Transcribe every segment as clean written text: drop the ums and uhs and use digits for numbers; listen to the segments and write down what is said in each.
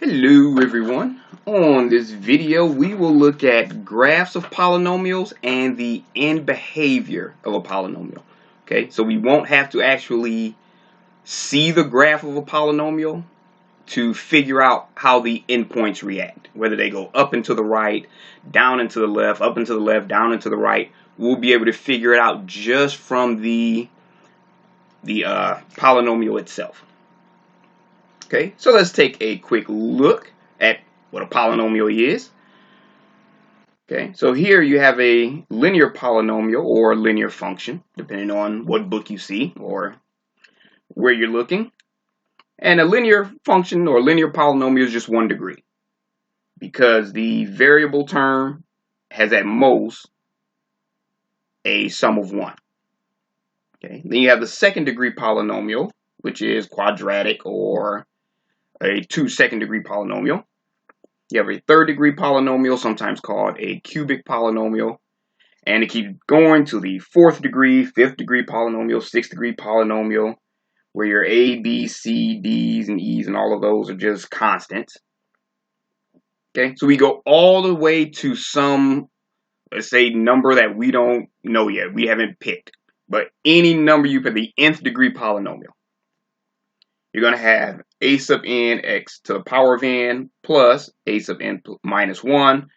Hello everyone. On this video we will look at graphs of polynomials and the end behavior of a polynomial. Okay, so we won't have to actually see the graph of a polynomial to figure out how the endpoints react, whether they go up and to the right, down and to the left, up and to the left, down and to the right. We'll be able to figure it out just from the polynomial itself. Okay, so let's take a quick look at what a polynomial is. Okay, so here you have a linear polynomial or linear function, depending on what book you see or where you're looking. And a linear function or linear polynomial is just 1 degree because the variable term has at most a sum of 1. Okay, then you have the second degree polynomial, which is quadratic or a 2 degree polynomial. You have a 3rd degree polynomial, sometimes called a cubic polynomial, and it keeps going to the 4th degree, 5th degree polynomial, 6th degree polynomial, where your A, B, C, D's, and E's and all of those are just constants. Okay, so we go all the way to some, let's say, number that we don't know yet, we haven't picked, but any number you put, the nth degree polynomial. You're going to have a sub n x to the power of n plus a sub n minus 1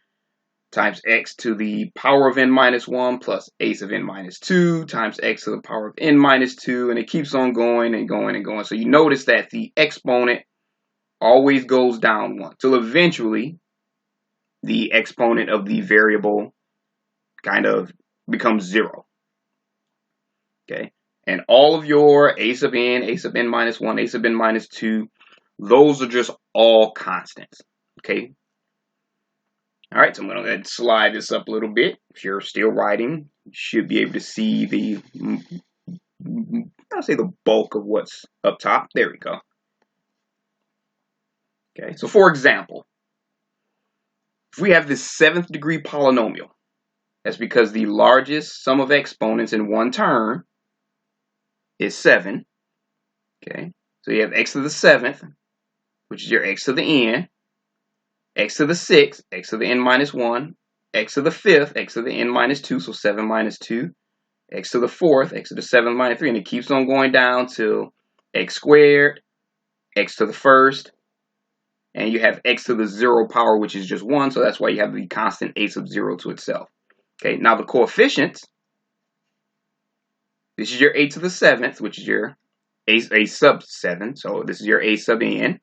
times x to the power of n minus 1 plus a sub n minus 2 times x to the power of n minus 2, and it keeps on going and going and going. So you notice that the exponent always goes down 1 till eventually the exponent of the variable kind of becomes 0. Okay. And all of your a sub n minus 1, a sub n minus 2, those are just all constants. Okay. All right, so I'm going to slide this up a little bit. If you're still writing, you should be able to see the, I'll say the bulk of what's up top. There we go. Okay, so for example, if we have this 7th degree polynomial, that's because the largest sum of exponents in one term is 7. Okay, so you have x to the 7th, which is your x to the n, x to the 6th, x to the n minus 1, x to the 5th, x to the n minus 2, so 7 minus 2, x to the 4th, x to the 7th minus 3, and it keeps on going down till x squared, x to the 1st, and you have x to the 0 power, which is just 1, so that's why you have the constant a sub 0 to itself. Okay, now the coefficients, this is your a to the 7th, which is your a sub 7, so this is your a sub n,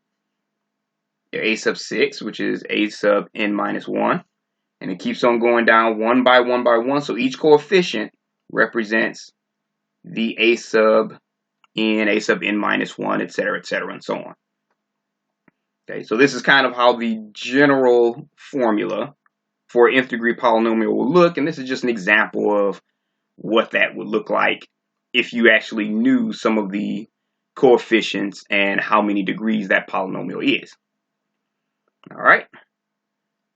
your a sub 6, which is a sub n minus 1, and it keeps on going down 1 by 1 by 1, so each coefficient represents the a sub n minus 1, etc., and so on. Okay, so this is kind of how the general formula for an nth degree polynomial will look, and this is just an example of what that would look like if you actually knew some of the coefficients and how many degrees that polynomial is. All right.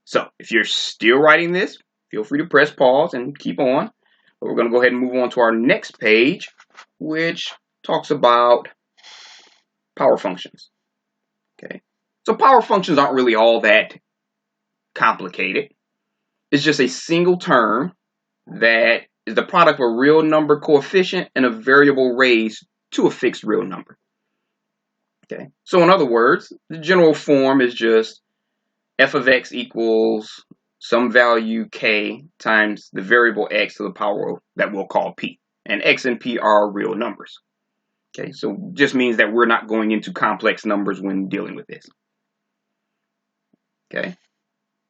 So if you're still writing this, feel free to press pause and keep on. But we're going to go ahead and move on to our next page, which talks about power functions. Okay. So power functions aren't really all that complicated. It's just a single term that is the product of a real number coefficient and a variable raised to a fixed real number. Okay. So in other words, the general form is just f of x equals some value k times the variable x to the power that we'll call p. And x and p are real numbers. Okay, so just means that we're not going into complex numbers when dealing with this. Okay,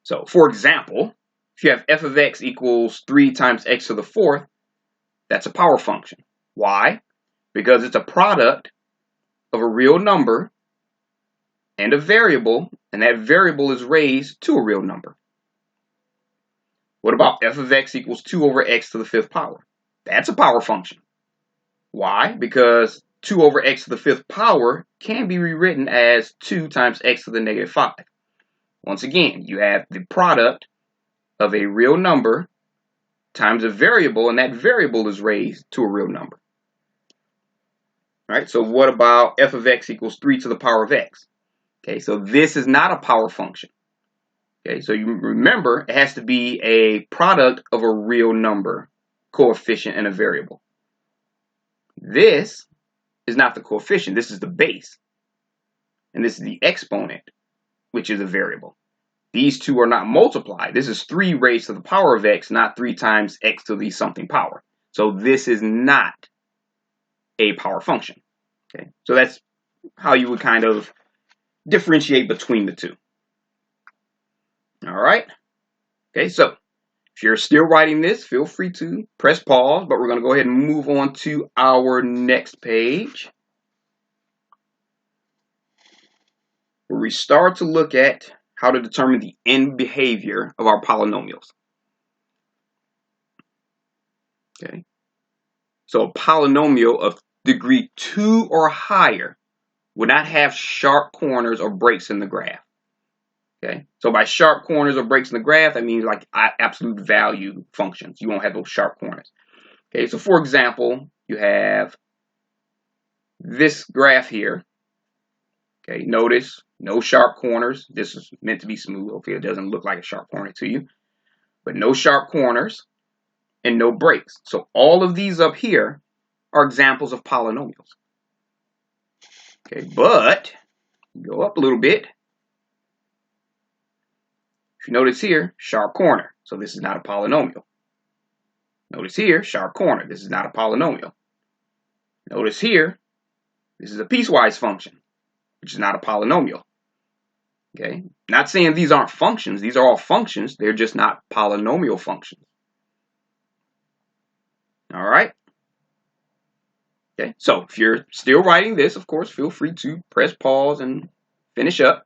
so for example, if you have f of x equals 3 times x to the 4th, that's a power function. Why? Because it's a product of a real number and a variable, and that variable is raised to a real number. What about f of x equals 2 over x to the 5th power? That's a power function. Why? Because 2 over x to the 5th power can be rewritten as 2 times x to the negative 5. Once again, you have the product of a real number times a variable, and that variable is raised to a real number. All right, so what about f of x equals 3 to the power of x? Okay, so this is not a power function. Okay, so you remember it has to be a product of a real number, coefficient, and a variable. This is not the coefficient, this is the base. And this is the exponent, which is a variable. These two are not multiplied. This is 3 raised to the power of x, not 3 times x to the something power. So this is not a power function. Okay, so that's how you would kind of differentiate between the two. All right. Okay, so if you're still writing this, feel free to press pause, but we're going to go ahead and move on to our next page, where we start to look at how to determine the end behavior of our polynomials. Okay, so a polynomial of degree 2 or higher would not have sharp corners or breaks in the graph. Okay, so by sharp corners or breaks in the graph, that means like absolute value functions. You won't have those sharp corners. Okay, so for example, you have this graph here. Okay, notice no sharp corners. This is meant to be smooth. Hopefully it doesn't look like a sharp corner to you. But no sharp corners and no breaks. So all of these up here are examples of polynomials. Okay, but go up a little bit. If you notice here, sharp corner. So this is not a polynomial. Notice here, sharp corner. This is not a polynomial. Notice here, this is a piecewise function, which is not a polynomial. Okay, not saying these aren't functions. These are all functions. They're just not polynomial functions. All right. Okay, so if you're still writing this, of course, feel free to press pause and finish up.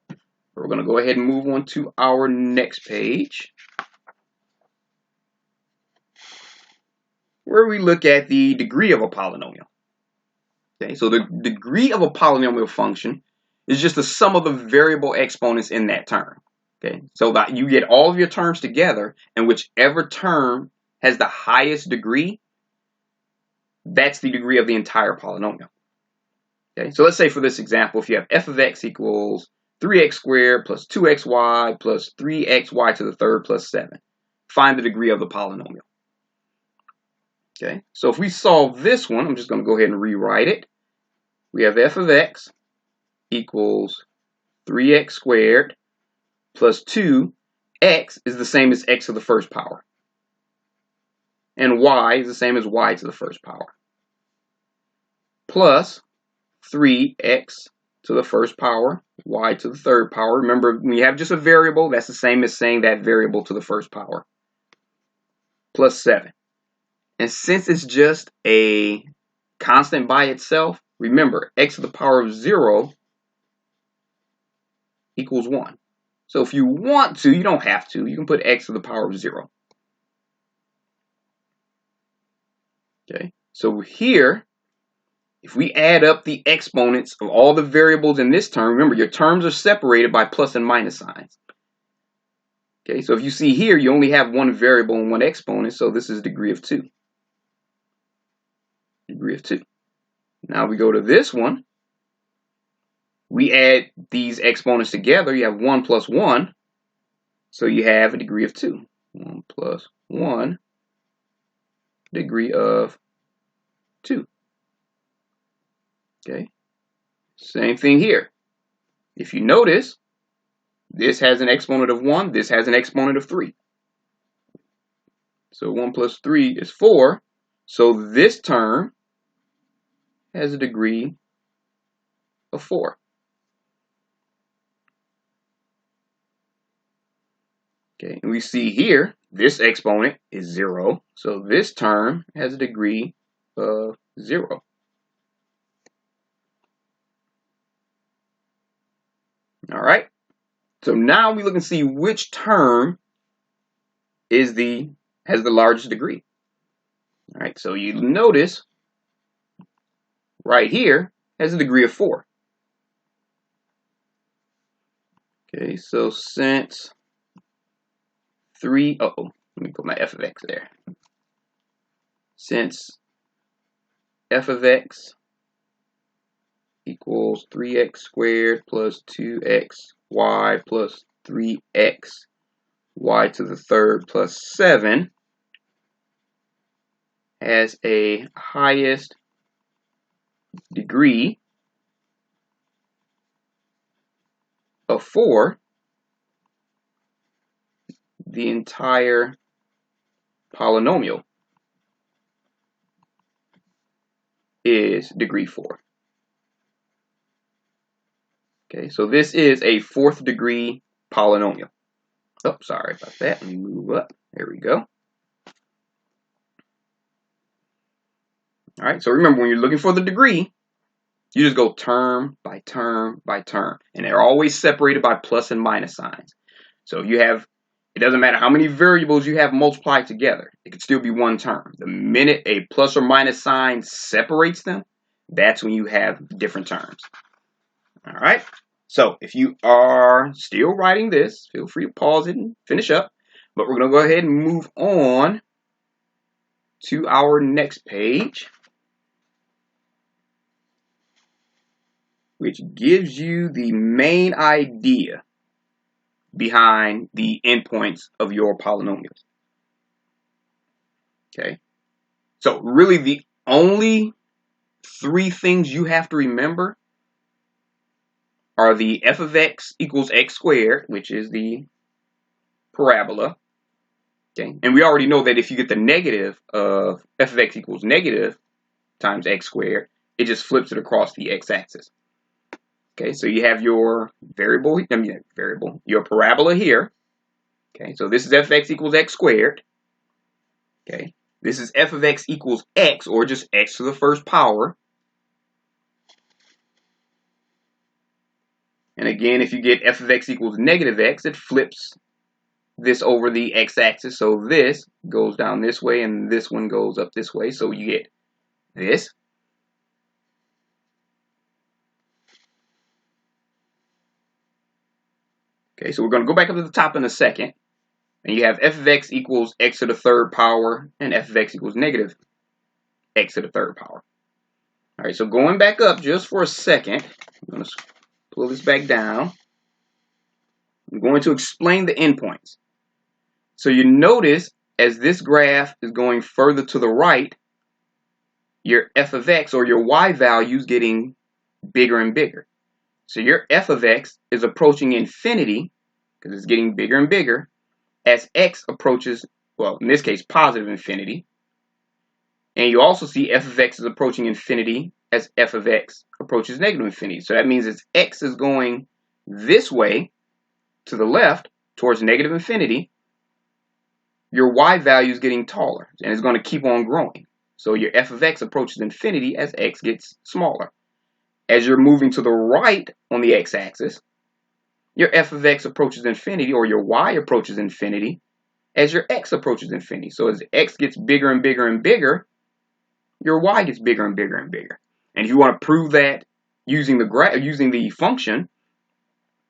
We're going to go ahead and move on to our next page, where we look at the degree of a polynomial. Okay, so the degree of a polynomial function is just the sum of the variable exponents in that term. Okay, so that you get all of your terms together, and whichever term has the highest degree, that's the degree of the entire polynomial. Okay, so let's say for this example, if you have f of x equals 3x squared plus 2xy plus 3xy to the third plus 7. Find the degree of the polynomial. Okay, so if we solve this one, I'm just going to go ahead and rewrite it. We have f of x equals 3x squared plus 2x is the same as x to the first power. And y is the same as y to the first power. Plus 3x to the first power, y to the third power. Remember, when you have just a variable, that's the same as saying that variable to the first power. Plus 7. And since it's just a constant by itself, remember, x to the power of 0 equals 1. So if you want to, you don't have to, you can put x to the power of 0. Okay, so here, if we add up the exponents of all the variables in this term, remember your terms are separated by plus and minus signs. Okay, so if you see here, you only have one variable and one exponent, so this is degree of 2. Degree of 2. Now we go to this one. We add these exponents together, you have 1 plus 1, so you have a degree of 2. 1 plus 1, degree of 2. Okay, same thing here. If you notice, this has an exponent of 1, this has an exponent of 3. So 1 plus 3 is 4. So this term has a degree of 4. Okay, and we see here, this exponent is 0. So this term has a degree of 0. All right. So now we look and see which term has the largest degree. All right. So you notice right here has a degree of 4. Okay. So since 3, let me put my f of x there. Since f of x equals 3x squared plus 2xy plus 3x y to the third plus 7 has a highest degree of 4, the entire polynomial is degree 4. Okay, so this is a 4th degree polynomial. Oh, sorry about that. Let me move up. There we go. All right, so remember, when you're looking for the degree, you just go term by term by term. And they're always separated by plus and minus signs. So if you have, it doesn't matter how many variables you have multiplied together, it could still be one term. The minute a plus or minus sign separates them, that's when you have different terms. All right. So if you are still writing this, feel free to pause it and finish up. But we're going to go ahead and move on to our next page, which gives you the main idea behind the endpoints of your polynomials. Okay. So really the only 3 things you have to remember are the f of x equals x squared, which is the parabola. Okay, and we already know that if you get the negative of f of x equals negative times x squared, it just flips it across the x-axis. Okay, so you have your your parabola here. Okay, so this is f of x equals x squared. Okay, this is f of x equals x, or just x to the first power. And again, if you get f of x equals negative x, it flips this over the x-axis. So this goes down this way, and this one goes up this way. So you get this. Okay, so we're going to go back up to the top in a second. And you have f of x equals x to the third power, and f of x equals negative x to the third power. All right, so going back up just for a second, I'm going to pull this back down. I'm going to explain the endpoints. So you notice as this graph is going further to the right, your f of x or your y value is getting bigger and bigger. So your f of x is approaching infinity because it's getting bigger and bigger as x approaches, well, in this case, positive infinity. And you also see f of x is approaching infinity as f of x approaches negative infinity. So that means as x is going this way to the left towards negative infinity, your y value is getting taller and it's going to keep on growing. So your f of x approaches infinity as x gets smaller. As you're moving to the right on the x-axis, your f of x approaches infinity, or your y approaches infinity, as your x approaches infinity. So as x gets bigger and bigger and bigger, your y gets bigger and bigger and bigger. And if you want to prove that using the function,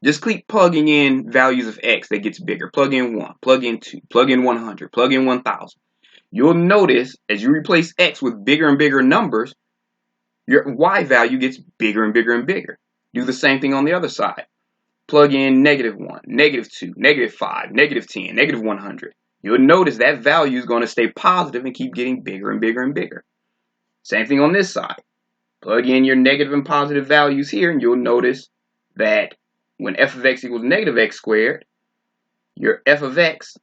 just keep plugging in values of x that gets bigger. Plug in 1, plug in 2, plug in 100, plug in 1000. You'll notice as you replace x with bigger and bigger numbers, your y value gets bigger and bigger and bigger. Do the same thing on the other side. Plug in -1, -2, -5, -10, -100. You'll notice that value is going to stay positive and keep getting bigger and bigger and bigger. Same thing on this side. Plug in your negative and positive values here, and you'll notice that when f of x equals negative x squared, your f of x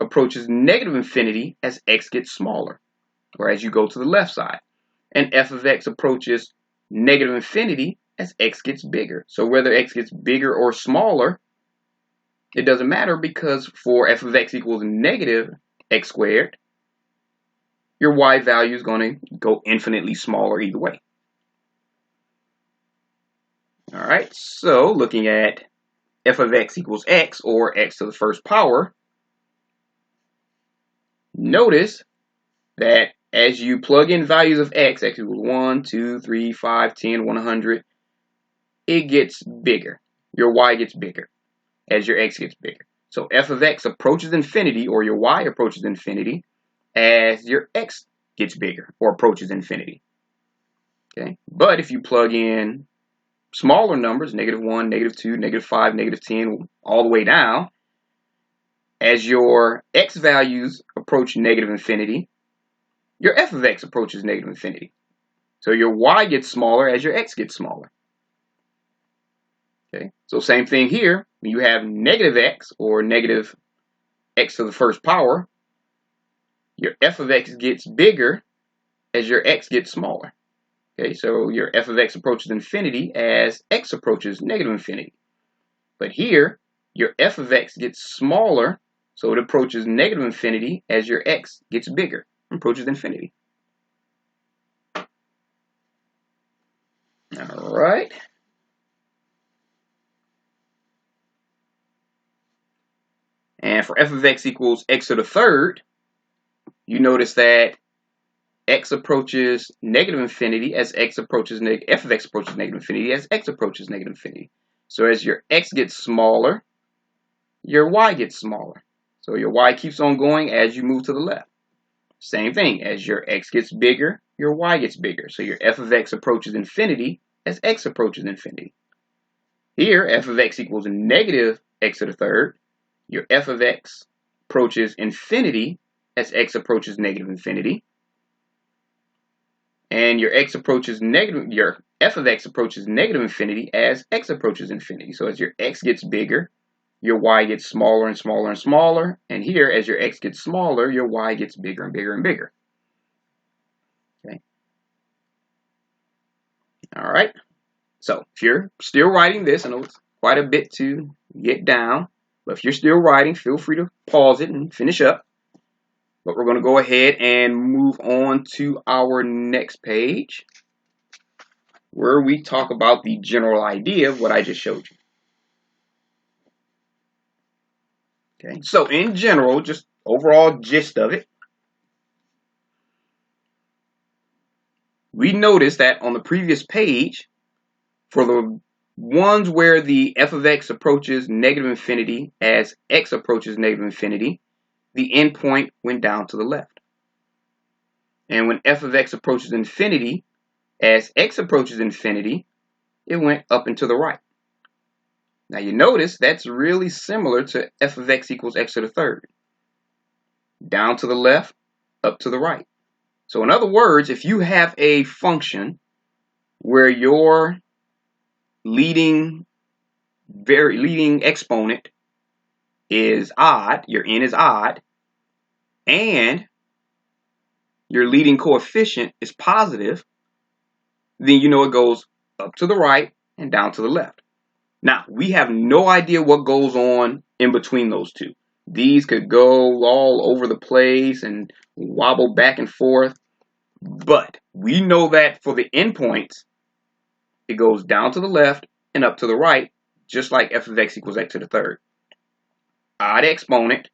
approaches negative infinity as x gets smaller, or as you go to the left side. And f of x approaches negative infinity as x gets bigger. So whether x gets bigger or smaller, it doesn't matter, because for f of x equals negative x squared, your y value is going to go infinitely smaller either way. All right, so looking at f of x equals x, or x to the first power, notice that as you plug in values of x equals 1, 2, 3, 5, 10, 100, it gets bigger. Your y gets bigger as your x gets bigger. So f of x approaches infinity, or your y approaches infinity, as your x gets bigger or approaches infinity. Okay, but if you plug in smaller numbers, -1, -2, -5, -10, all the way down, as your x values approach -infinity, your f of x approaches -infinity. So your y gets smaller as your x gets smaller. Okay, so same thing here. When you have -x or negative x to the first power, your f of x gets bigger as your x gets smaller. Okay, so your f of x approaches infinity as x approaches -infinity. But here, your f of x gets smaller, so it approaches -infinity as your x gets bigger, approaches infinity. All right. And for f of x equals x to the third, you notice that x approaches -infinity as x approaches f of x approaches -infinity as x approaches -infinity. So as your x gets smaller, your y gets smaller. So your y keeps on going as you move to the left. Same thing, as your x gets bigger, your y gets bigger. So your f of x approaches infinity as x approaches infinity. Here, f of x equals -x to the third. Your f of x approaches infinity as x approaches -infinity. And your f of x approaches -infinity as x approaches infinity. So as your x gets bigger, your y gets smaller and smaller and smaller. And here, as your x gets smaller, your y gets bigger and bigger and bigger. Okay. All right. So if you're still writing this, I know it's quite a bit to get down, but if you're still writing, feel free to pause it and finish up. But we're going to go ahead and move on to our next page, where we talk about the general idea of what I just showed you. Okay, so in general, just overall gist of it, we noticed that on the previous page, for the ones where the f of x approaches -infinity as x approaches -infinity, the endpoint went down to the left. And when f of x approaches infinity as x approaches infinity, it went up and to the right. Now you notice that's really similar to f of x equals x to the third. Down to the left, up to the right. So in other words, if you have a function where your leading exponent is odd, your n is odd, and your leading coefficient is positive, then you know it goes up to the right and down to the left. Now, we have no idea what goes on in between those two. These could go all over the place and wobble back and forth, but we know that for the endpoints, it goes down to the left and up to the right, just like f of x equals x to the third. Odd exponent,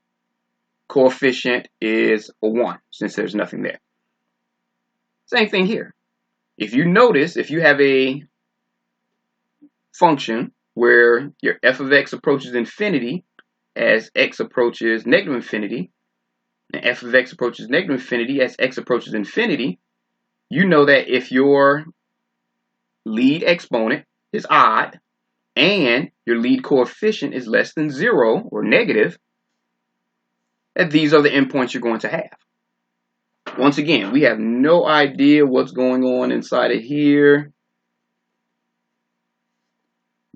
coefficient is a 1, since there's nothing there. Same thing here. If you notice, if you have a function where your f of x approaches infinity as x approaches -infinity, and f of x approaches -infinity as x approaches infinity, you know that if your lead exponent is odd and your lead coefficient is less than 0 or negative, that these are the endpoints you're going to have. Once again, we have no idea what's going on inside of here,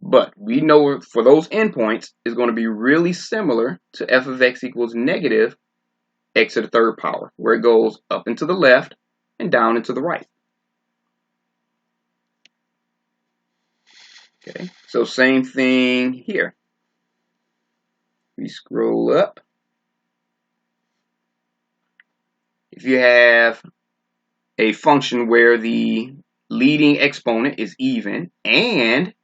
but we know for those endpoints is going to be really similar to f of x equals -x to the third power, where it goes up and to the left and down and to the right. Okay, so same thing here. We scroll up. If you have a function where the leading exponent is even and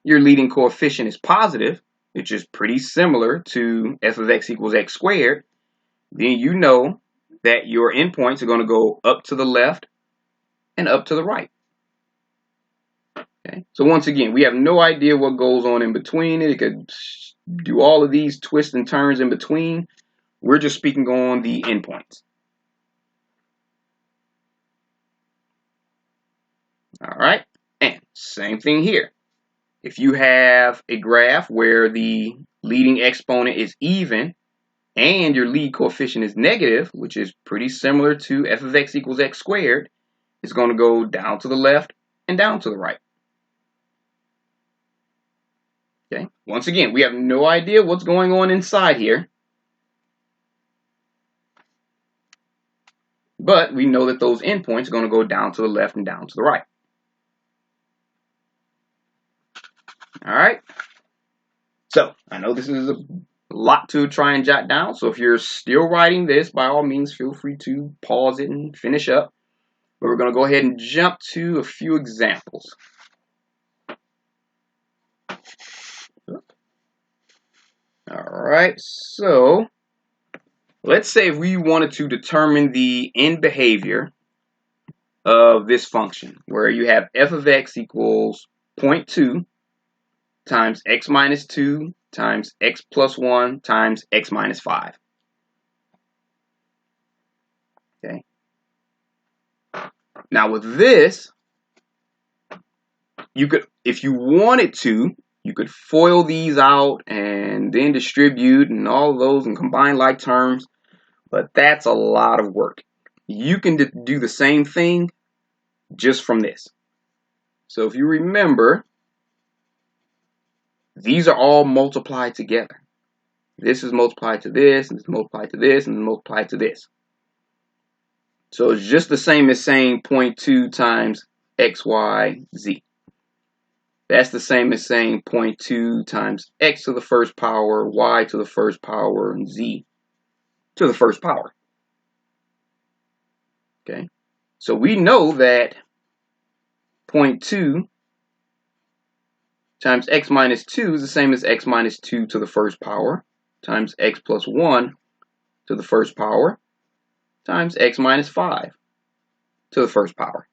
your leading coefficient is positive, which is pretty similar to f of x equals x squared, then you know that your endpoints are going to go up to the left and up to the right. Okay, so once again, we have no idea what goes on in between it. It could do all of these twists and turns in between. We're just speaking on the endpoints. All right, and same thing here. If you have a graph where the leading exponent is even and your lead coefficient is negative, which is pretty similar to f of x equals x squared, it's going to go down to the left and down to the right. Okay. Once again, we have no idea what's going on inside here, but we know that those endpoints are going to go down to the left and down to the right. All right. So I know this is a lot to try and jot down. So if you're still writing this, by all means, feel free to pause it and finish up. But we're going to go ahead and jump to a few examples. All right, so let's say if we wanted to determine the end behavior of this function, where you have f of x equals 0.2 times x minus 2 times x plus 1 times x minus 5. Okay. Now with this, you could, if you wanted to, you could FOIL these out and then distribute and all of those and combine like terms, but that's a lot of work. You can do the same thing just from this. So if you remember, these are all multiplied together. This is multiplied to this, and this is multiplied to this, and multiplied to this. So it's just the same as saying 0.2 times x, y, z. That's the same as saying 0.2 times x to the first power, y to the first power, and z to the first power. Okay, so we know that 0.2 times x minus 2 is the same as x minus 2 to the first power times x plus 1 to the first power times x minus 5 to the first power.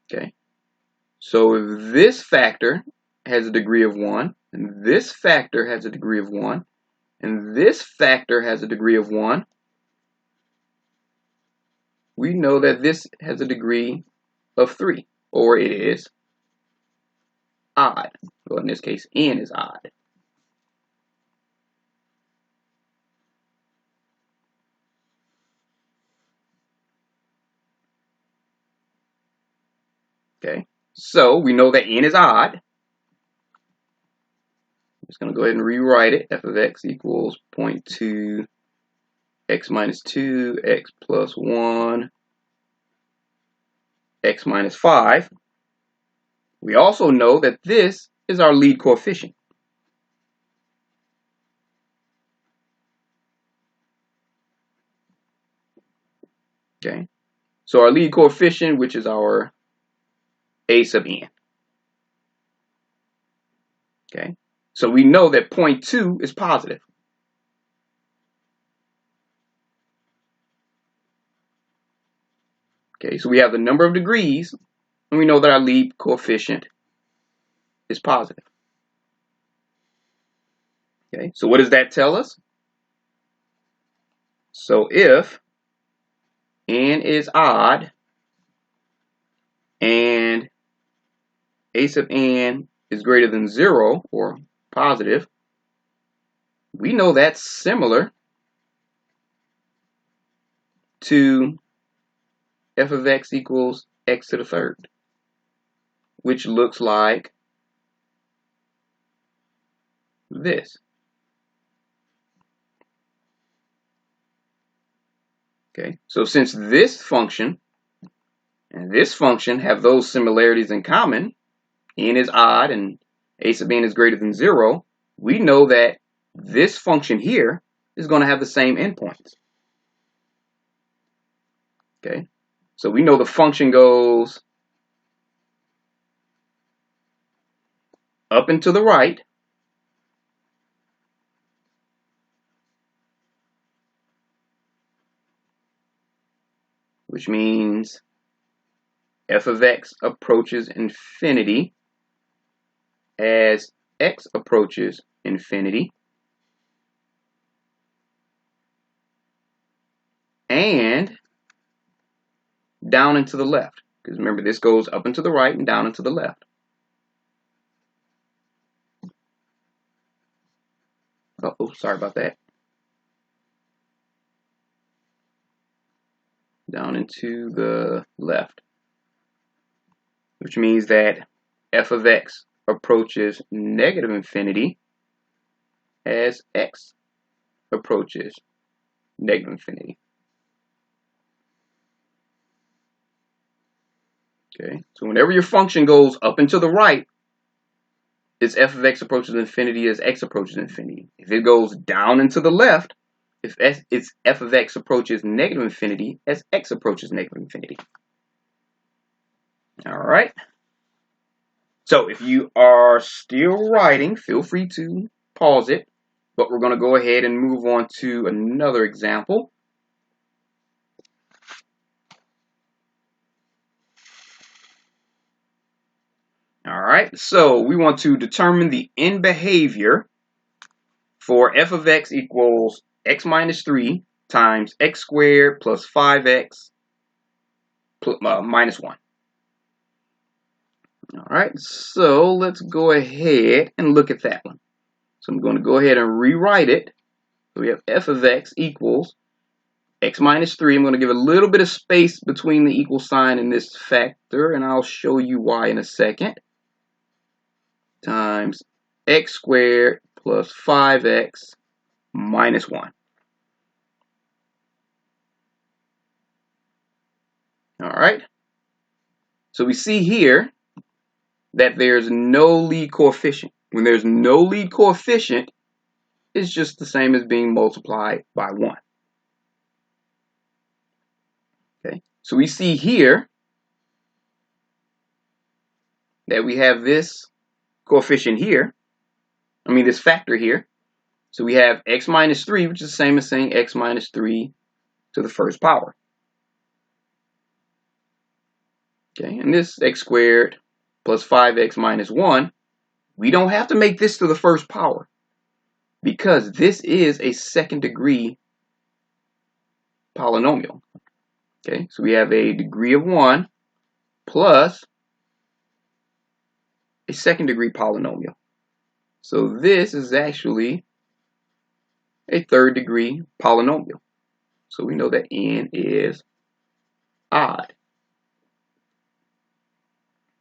Okay, so if this factor has a degree of 1, and this factor has a degree of 1, and this factor has a degree of 1, we know that this has a degree of 3, or it is odd. Well, in this case, n is odd. Okay, so we know that n is odd. I'm just going to go ahead and rewrite it. F of x equals 0.2 x minus 2, x plus 1, x minus 5. We also know that this is our lead coefficient. Okay, so our lead coefficient, which is our a sub n. Okay, so we know that 0.2 is positive. Okay, so we have the number of degrees, and we know that our lead coefficient is positive. Okay, so what does that tell us? So if n is odd and a sub n is greater than 0 or positive, we know that's similar to f of x equals x to the third, which looks like this. Okay, so since this function and this function have those similarities in common, n is odd and a sub n is greater than 0, we know that this function here is going to have the same endpoints. Okay, so we know the function goes up and to the right, which means f of x approaches infinity as x approaches infinity, and down and to the left. Because remember, this goes up and to the right and down and to the left. Oh, sorry about that. Down and to the left. Which means that f of x approaches negative infinity as x approaches negative infinity. Okay, so whenever your function goes up and to the right, it's f of x approaches infinity as x approaches infinity. If it goes down and to the left, it's f of x approaches negative infinity as x approaches negative infinity. All right. So if you are still writing, feel free to pause it, but we're going to go ahead and move on to another example. All right, so we want to determine the end behavior for f of x equals x minus 3 times x squared plus 5x minus 1. All right, so let's go ahead and look at that one. So I'm going to go ahead and rewrite it. So we have f of x equals x minus 3. I'm going to give a little bit of space between the equal sign and this factor, and I'll show you why in a second. Times x squared plus 5x minus 1. All right. So we see here that there's no lead coefficient. When there's no lead coefficient, it's just the same as being multiplied by 1. Okay. So we see here that we have this coefficient here. This factor here. So we have x minus 3, which is the same as saying x minus 3 to the first power. Okay, and this x squared plus 5x minus 1, we don't have to make this to the first power because this is a second degree polynomial. Okay, so we have a degree of 1 plus a second degree polynomial. So this is actually a third degree polynomial. So we know that n is odd.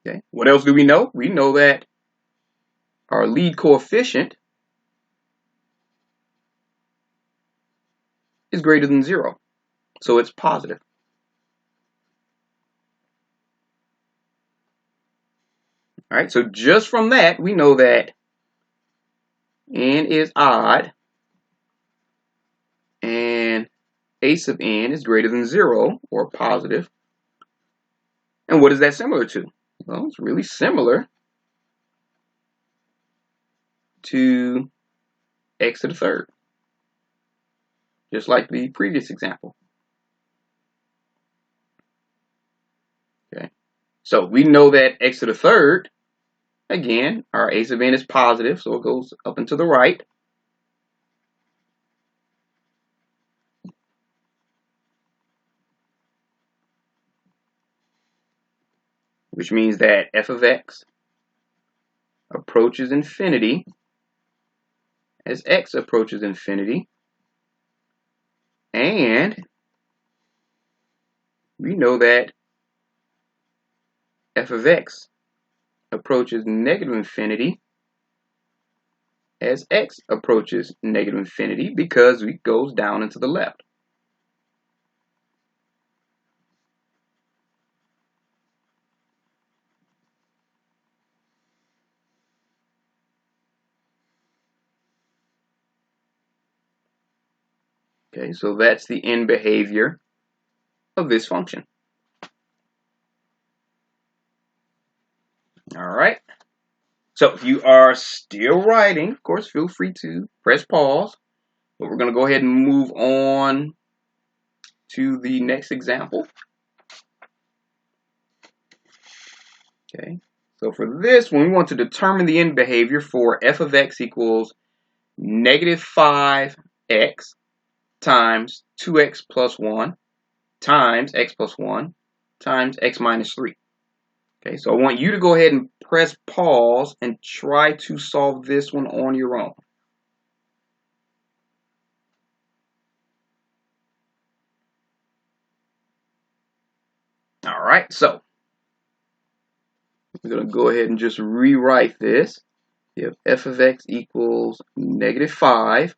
Okay, what else do we know? We know that our lead coefficient is greater than 0. So it's positive. All right, so just from that, we know that n is odd and a sub n is greater than 0 or positive. And what is that similar to? Well, it's really similar to x to the third, just like the previous example. Okay, so we know that x to the third, again, our a sub n is positive, so it goes up and to the right. Which means that f of x approaches infinity as x approaches infinity. And we know that f of x approaches negative infinity as x approaches negative infinity because it goes down and to the left. Okay, so that's the end behavior of this function. All right. So if you are still writing, of course, feel free to press pause. But we're going to go ahead and move on to the next example. Okay. So for this one, we want to determine the end behavior for f of x equals negative 5x times 2x plus 1 times x plus 1 times x minus 3. Okay, so I want you to go ahead and press pause and try to solve this one on your own. All right, so we're going to go ahead and just rewrite this. You have f of x equals negative 5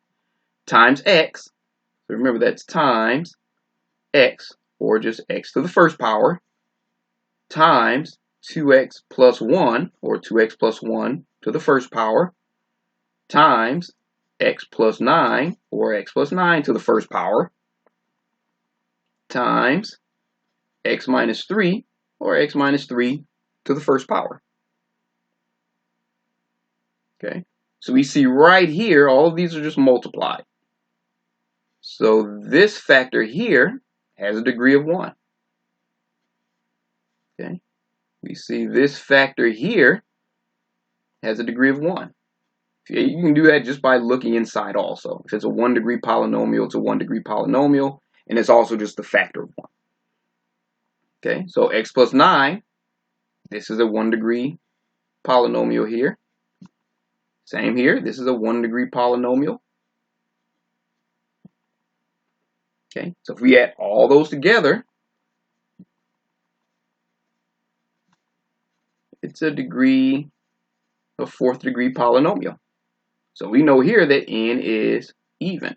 times x. So remember, that's times x, or just x to the first power, times 2x plus 1, or 2x plus 1 to the first power, times x plus 9, or x plus 9 to the first power, times x minus 3, or x minus 3 to the first power. Okay, so we see right here, all of these are just multiplied. So this factor here has a degree of 1. Okay, we see this factor here has a degree of 1. You can do that just by looking inside also. If it's a 1 degree polynomial, it's a 1 degree polynomial, and it's also just the factor of 1. Okay, so x plus 9, this is a 1 degree polynomial here. Same here, this is a 1 degree polynomial. Okay, so if we add all those together, it's a 4th degree polynomial. So we know here that n is even.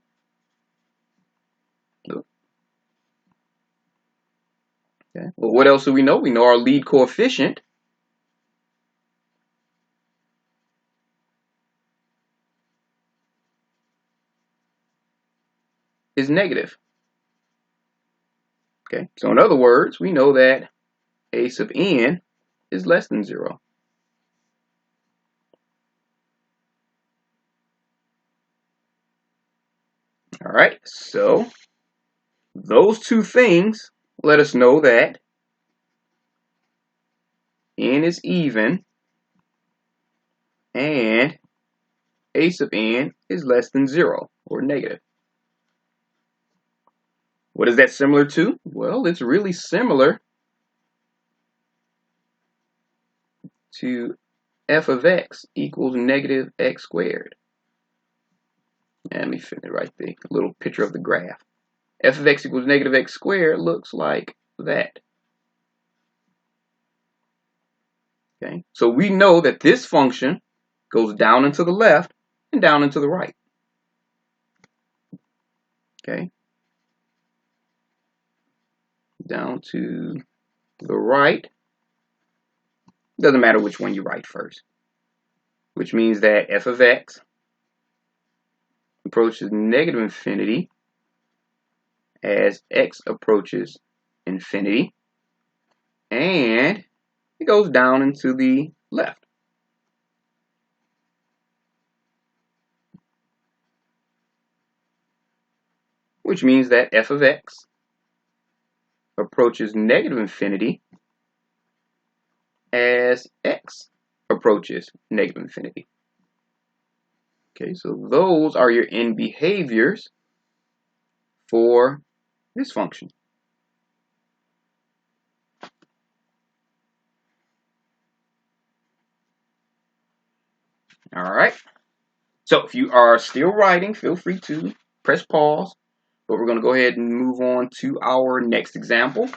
Okay, well, what else do we know? We know our lead coefficient is negative. Okay, so in other words, we know that a sub n is less than 0. All right, so those two things let us know that n is even and a sub n is less than 0, or negative. What is that similar to? Well, it's really similar to f of x equals negative x squared. Let me write the little picture of the graph. F of x equals negative x squared looks like that. Okay, so we know that this function goes down and to the left and down and to the right. Okay, down to the right. Doesn't matter which one you write first, which means that f of x approaches negative infinity as x approaches infinity, and it goes down and to the left. Which means that f of x approaches negative infinity as x approaches negative infinity. Okay, so those are your end behaviors for this function. All right, so if you are still writing, feel free to press pause, but we're going to go ahead and move on to our next example.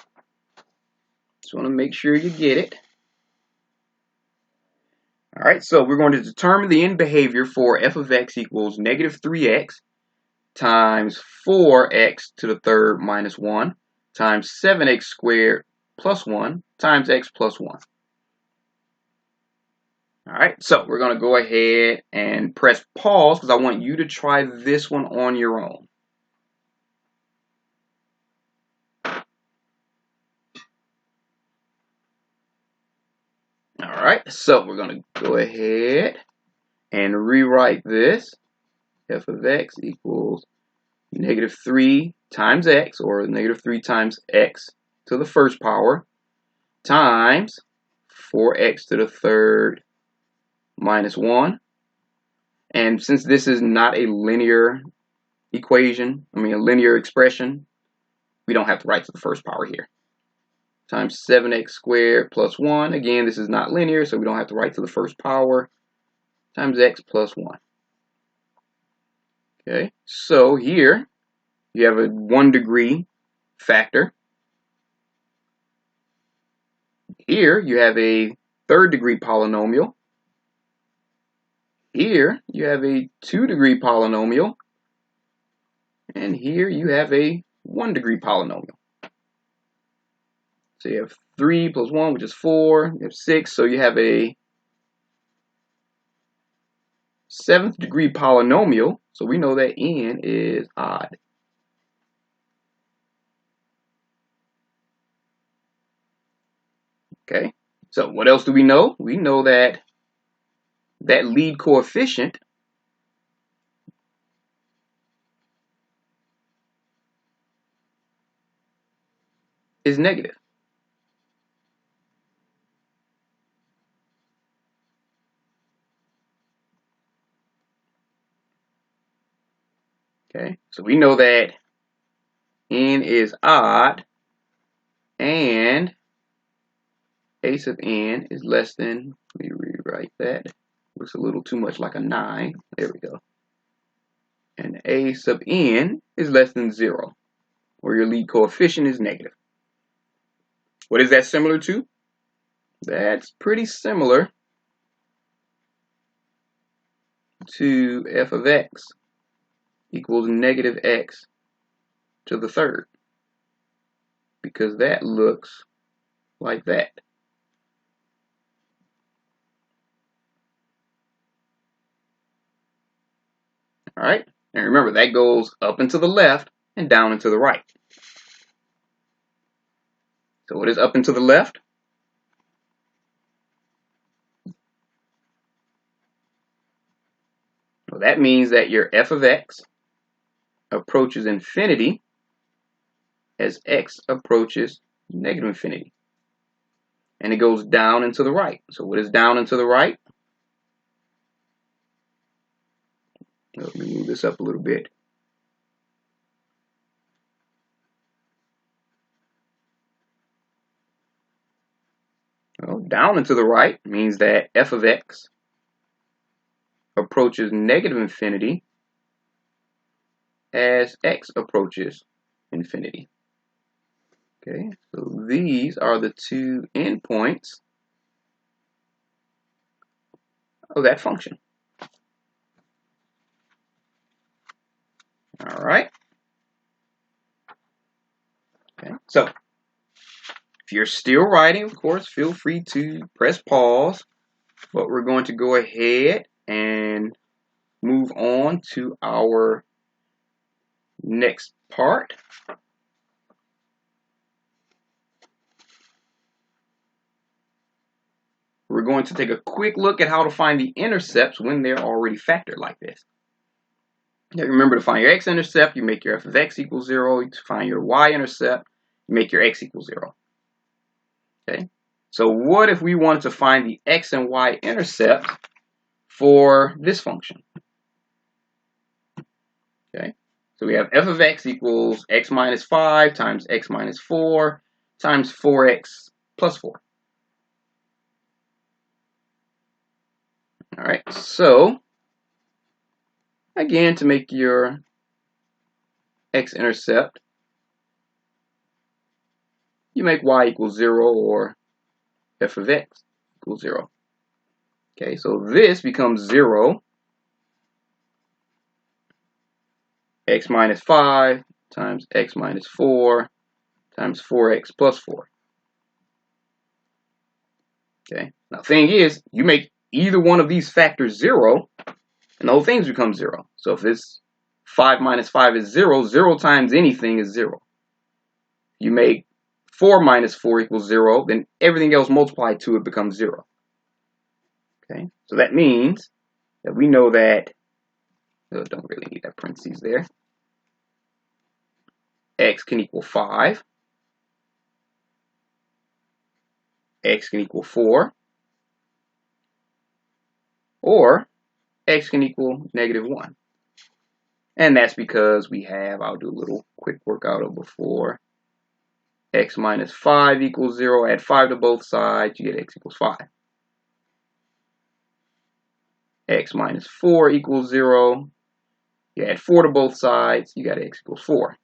Just want to make sure you get it. All right, so we're going to determine the end behavior for f of x equals negative 3x times 4x to the third minus 1 times 7x squared plus 1 times x plus 1. All right, so we're going to go ahead and press pause because I want you to try this one on your own. All right, so we're going to go ahead and rewrite this. F of x equals negative 3 times x, or negative 3 times x to the first power, times 4x to the third minus 1. And since this is not a linear equation, a linear expression, we don't have to write to the first power here. times 7x squared plus 1. Again, this is not linear, so we don't have to write to the first power, times x plus 1. Okay, so here you have a 1 degree factor. Here you have a 3rd degree polynomial. Here you have a 2 degree polynomial. And here you have a 1 degree polynomial. So you have 3 plus 1, which is 4. You have 6, so you have a 7th degree polynomial. So we know that n is odd. Okay, so what else do we know? We know that that lead coefficient is negative. Okay, so we know that n is odd and a sub n is less than, let me rewrite that, looks a little too much like a 9, there we go. And a sub n is less than 0, where your lead coefficient is negative. What is that similar to? That's pretty similar to f of x equals negative x to the 3rd, because that looks like that. All right, and remember that goes up and to the left and down and to the right. So what is up and to the left? Well, that means that your f of x approaches infinity as x approaches negative infinity. And it goes down and to the right. So what is down and to the right? Let me move this up a little bit. Well, down and to the right means that f of x approaches negative infinity as x approaches infinity. Okay, so these are the two endpoints of that function. All right. Okay, so if you're still writing, of course, feel free to press pause, but we're going to go ahead and move on to our next part. We're going to take a quick look at how to find the intercepts when they're already factored like this. Now remember, to find your x-intercept, you make your f of x equals 0. To find your y-intercept, you make your x equals 0. Okay. So what if we wanted to find the x and y-intercept for this function? Okay. So we have f of x equals x minus 5 times x minus 4 times 4x plus 4. All right. So again, to make your x-intercept, you make y equals 0 or f of x equals 0. Okay, so this becomes 0, x minus 5 times x minus 4 times 4x plus 4. Okay, now the thing is, you make either one of these factors 0, and the whole thing becomes 0. So if this 5 minus 5 is 0, 0 times anything is 0. You make 4 minus 4 equals 0, then everything else multiplied to it becomes 0. Okay, so that means that we know that, don't really need that parentheses there, x can equal 5, x can equal 4, or x can equal negative 1. And that's because we have, I'll do a little quick workout of before, x minus 5 equals 0. Add 5 to both sides, you get x equals 5. X minus 4 equals 0. You add 4 to both sides, you got x equals 4.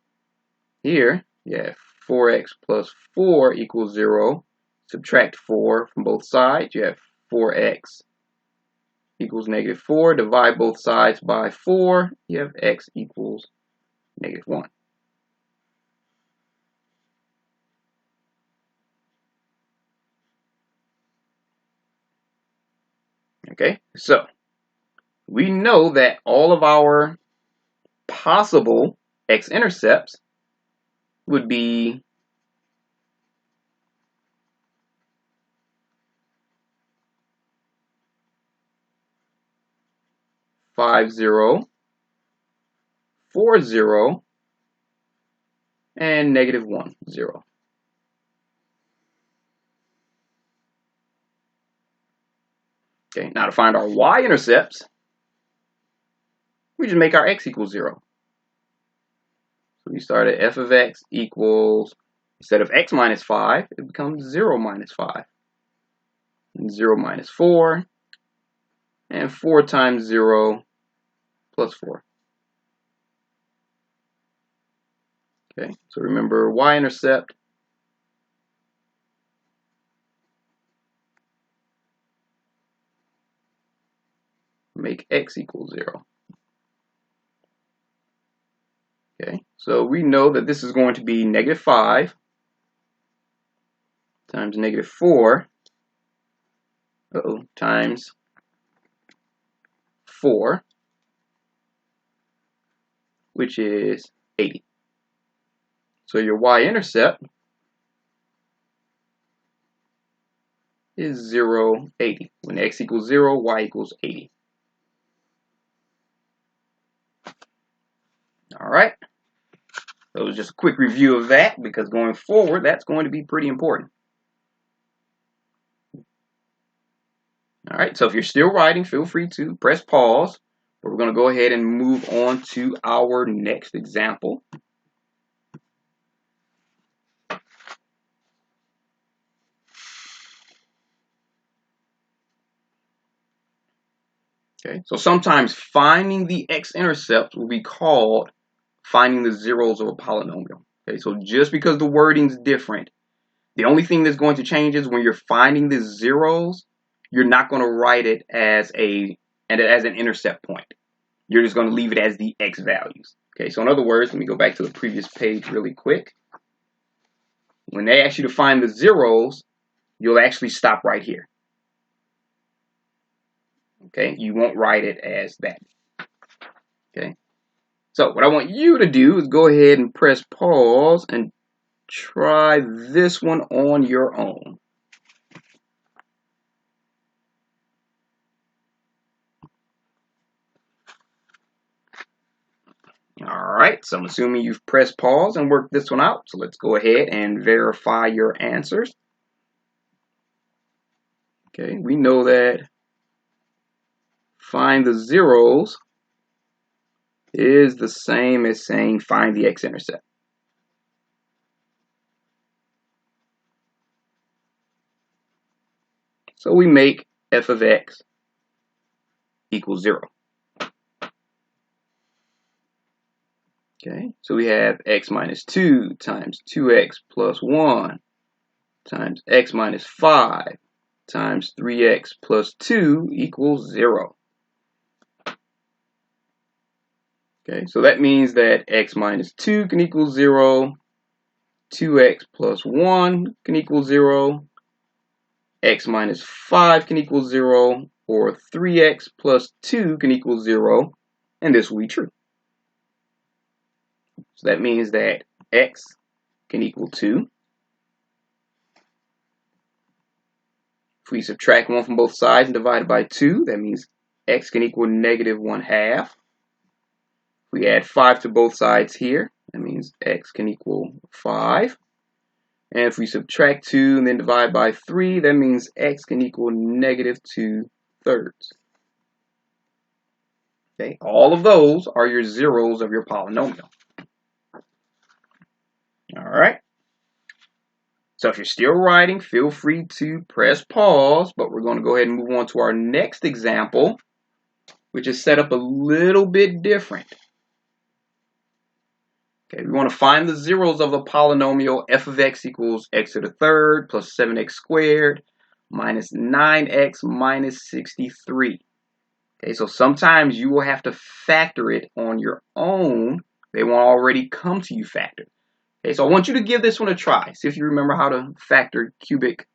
Here, you have 4x plus 4 equals 0. Subtract 4 from both sides, you have 4x equals negative 4. Divide both sides by 4, you have x equals negative 1. Okay, so we know that all of our possible x-intercepts would be 5, 0, 4, 0, and negative 1, 0. Okay, now to find our y-intercepts, we just make our x equals 0. So we start at f of x equals, instead of x minus 5, it becomes 0 minus 5. And 0 minus 4, and 4 times 0 plus 4. Okay, so remember y-intercept make x equals 0. Okay, so we know that this is going to be negative 5 times negative 4 times 4, which is 80. So your y-intercept is 0, 80. When x equals 0, y equals 80. All right. So it was just a quick review of that, because going forward, that's going to be pretty important. All right, so if you're still writing, feel free to press pause. But we're going to go ahead and move on to our next example. Okay, so sometimes finding the x-intercept will be called finding the zeros of a polynomial. Okay, so just because the wording's different, the only thing that's going to change is when you're finding the zeros, you're not going to write it as an intercept point. You're just going to leave it as the x values. Okay, so in other words, let me go back to the previous page really quick. When they ask you to find the zeros, you'll actually stop right here. Okay, you won't write it as that. Okay, so what I want you to do is go ahead and press pause and try this one on your own. All right, so I'm assuming you've pressed pause and worked this one out. So let's go ahead and verify your answers. Okay, we know that find the zeros is the same as saying find the x-intercept. So we make f of x equals 0. Okay, so we have x minus 2 times 2x plus 1 times x minus 5 times 3x plus 2 equals 0. Okay, so that means that x minus 2 can equal 0, 2x plus 1 can equal 0, x minus 5 can equal 0, or 3x plus 2 can equal 0, and this will be true. So that means that x can equal 2. If we subtract 1 from both sides and divide it by 2, that means x can equal negative 1/2. If we add 5 to both sides here, that means x can equal 5. And if we subtract 2 and then divide by 3, that means x can equal negative 2/3. Okay, all of those are your zeros of your polynomial. All right. So if you're still writing, feel free to press pause, but we're going to go ahead and move on to our next example, which is set up a little bit different. Okay, we want to find the zeros of the polynomial f of x equals x to the third plus 7x squared minus 9x minus 63. Okay, so sometimes you will have to factor it on your own. They won't already come to you factored. Okay, so I want you to give this one a try. See if you remember how to factor cubic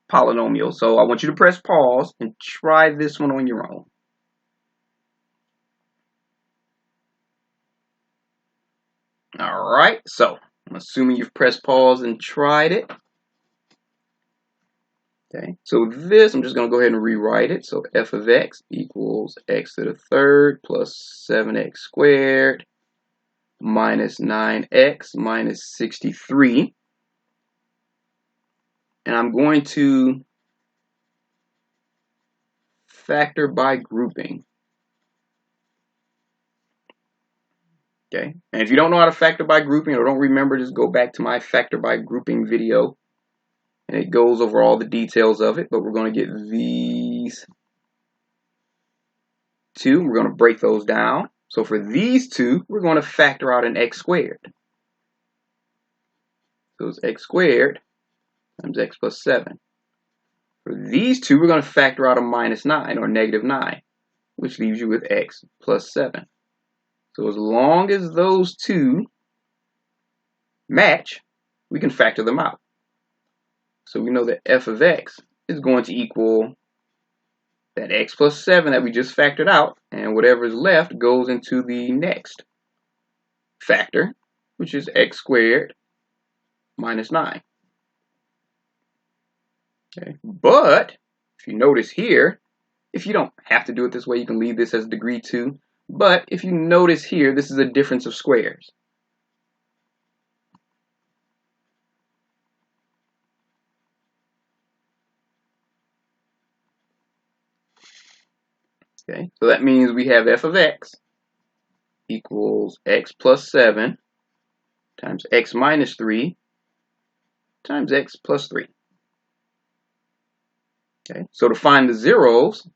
polynomials. So I want you to press pause and try this one on your own. All right, so I'm assuming you've pressed pause and tried it. Okay, so this, I'm just going to go ahead and rewrite it. So f of x equals x to the third plus 7x squared minus 9x minus 63. And I'm going to factor by grouping. Okay, and if you don't know how to factor by grouping or don't remember, just go back to my factor by grouping video. And it goes over all the details of it, but we're going to get these two. We're going to break those down. So for these two, we're going to factor out an x squared. So it's x squared times x plus 7. For these two, we're going to factor out a minus 9 or negative 9, which leaves you with x plus 7. So as long as those two match, we can factor them out. So we know that f of x is going to equal that x plus 7 that we just factored out, and whatever is left goes into the next factor, which is x squared minus 9. Okay. But if you notice here, if you don't have to do it this way, you can leave this as degree 2. But if you notice here, this is a difference of squares. Okay, so that means we have f of x equals x plus 7 times x minus 3 times x plus 3. Okay, so to find the zeros,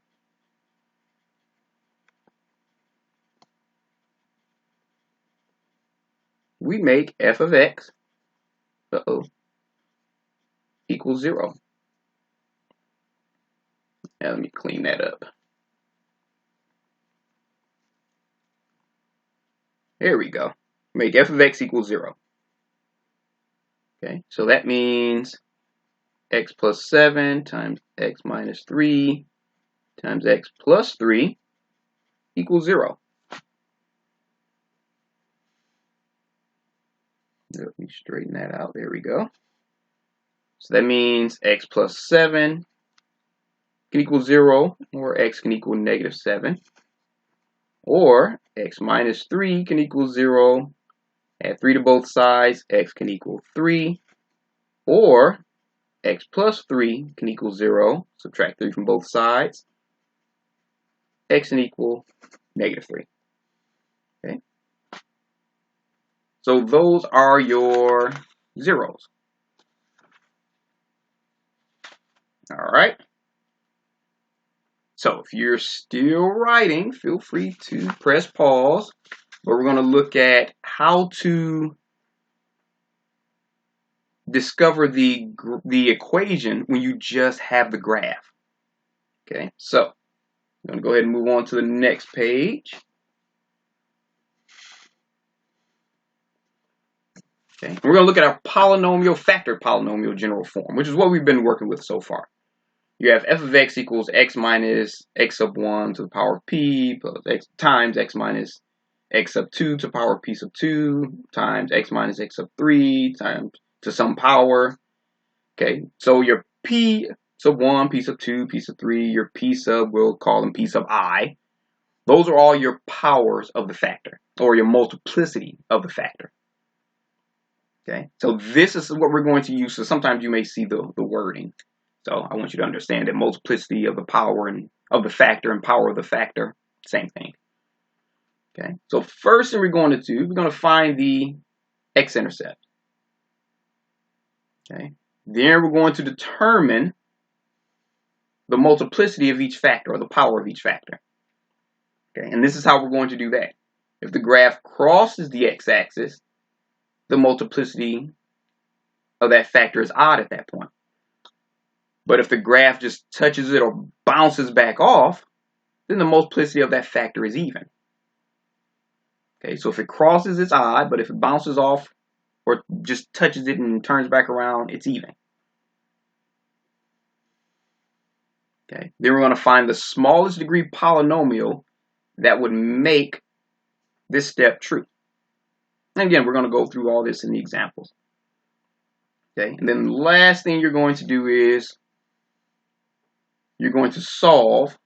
we make f of x equals 0. Now let me clean that up. There we go. Make f of x equals 0. Okay, so that means x plus 7 times x minus 3 times x plus 3 equals 0. Let me straighten that out. There we go. So that means x plus 7 can equal 0, or x can equal negative 7. Or x minus 3 can equal 0. Add 3 to both sides, x can equal 3. Or x plus 3 can equal 0. Subtract 3 from both sides. X can equal negative 3. Okay. So those are your zeros. All right. So if you're still writing, feel free to press pause. But we're going to look at how to discover the equation when you just have the graph. Okay, so I'm going to go ahead and move on to the next page. Okay, we're going to look at our polynomial, factored polynomial general form, which is what we've been working with so far. You have f of x equals x minus x sub 1 to the power of p plus x times x minus x sub 2 to the power of p sub 2 times x minus x sub 3 times to some power. Okay, so your p sub 1, p sub 2, p sub 3, your p sub, we'll call them p sub I. Those are all your powers of the factor, or your multiplicity of the factor. Okay, so this is what we're going to use. So sometimes you may see the wording. So I want you to understand that multiplicity of the power and of the factor and power of the factor, same thing. Okay, so first thing we're going to do, we're going to find the x-intercept. Okay, Then we're going to determine the multiplicity of each factor, or the power of each factor. Okay, and this is how we're going to do that. If the graph crosses the x-axis, the multiplicity of that factor is odd at that point. But if the graph just touches it or bounces back off, then the multiplicity of that factor is even. Okay, so if it crosses, it's odd, but if it bounces off or just touches it and turns back around, it's even. Okay, then we're going to find the smallest degree polynomial that would make this step true. And again, we're going to go through all this in the examples. Okay, and then the last thing you're going to do is you're going to solve